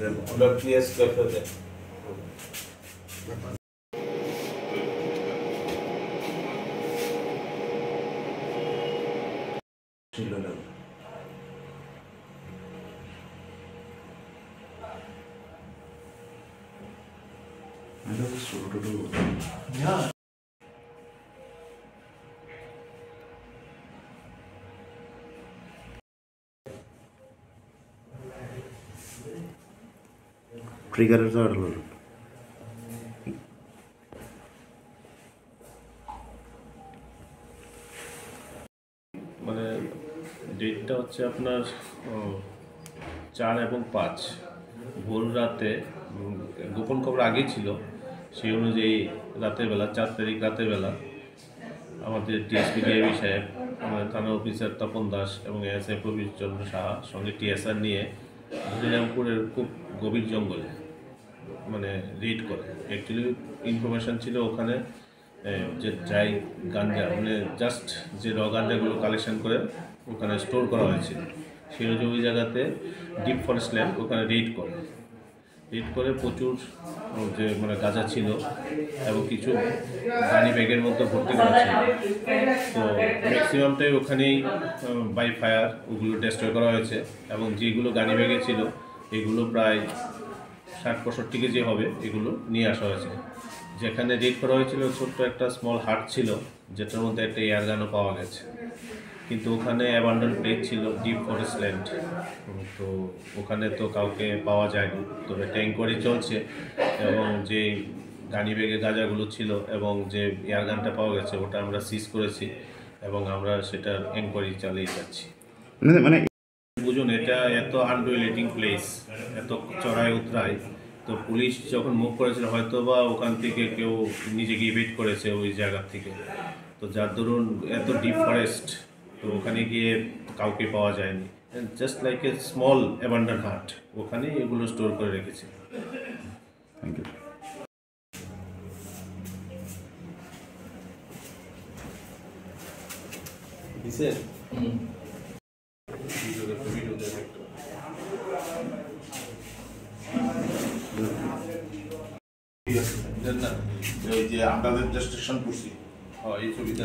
WPS cafe Yeah. Trigger is out. মানে ডেটটা হচ্ছে আপনার 4 এবং 5 ভোর রাতে, গোপন খবর আগেই ছিল, সেই অনুযায়ী রাতের বেলা 4 তারিখ রাতের বেলা আমাদের টিএসপি ডিআইবি সাহেব, আমাদের থানা অফিসার তপন দাস এবং এএসআই প্রবীর চন্দ্র সাহা সঙ্গে টিএসআর নিয়ে হরিরামপুরের খুব গভীর জঙ্গলে মানে রেড করে। অ্যাকচুয়ালি ইনফরমেশান ছিল ওখানে যে ড্রাই গাঞ্জা মানে জাস্ট যে র গাঞ্জাগুলো কালেকশন করে ওখানে স্টোর করা হয়েছিল, সেই অনুযায়ী ওই জায়গাতে ডিপ ফরেস্ট ল্যান্ড ওখানে রেড করে প্রচুর যে মানে গাঁজা ছিল এবং কিছু গানি ব্যাগের মধ্যে ভর্তি করা ছিল। তো ম্যাক্সিমামটাই ওখানেই বাই ফায়ার ওগুলো ডেস্ট্রয় করা হয়েছে এবং যেগুলো গানি ব্যাগে ছিল এগুলো প্রায় 60-65 কেজি হবে, এগুলো নিয়ে আসা হয়েছে। যেখানে রেড করা হয়েছিল ছোট্ট একটা স্মল হাট ছিল যেটার মধ্যে একটা এয়ারগানও পাওয়া গেছে, কিন্তু ওখানে অ্যাবান্ডন প্লেস ছিল ডিপ ফরেস্ট ল্যান্ড, তো ওখানে তো কাউকে পাওয়া যায়নি। তবে একটা এনকোয়ারি চলছে এবং যে গানি ব্যাগে গাঁজাগুলো ছিল এবং যে এয়ারগানটা পাওয়া গেছে ওটা আমরা সিজ করেছি এবং আমরা সেটার এনকোয়ারি চালিয়ে যাচ্ছি। মানে বুঝুন, এটা এত আনরিলেটিং প্লেস, এত চড়াই উতরাই, তো পুলিশ যখন মুভ করেছিল হয়তো বা ওখান থেকে কেউ নিজেকে ইভেট করেছে ওই জায়গা থেকে, তো যার দরুন এত ডিপ ফরেস্ট, তো ওখানে গিয়ে কাউকে পাওয়া যায়নি। Just like a small abandon hut, ওখানেই এগুলো স্টোর করে রেখেছে। Thank you. আপনাদের যে স্টেশন করছি এই ছবিটা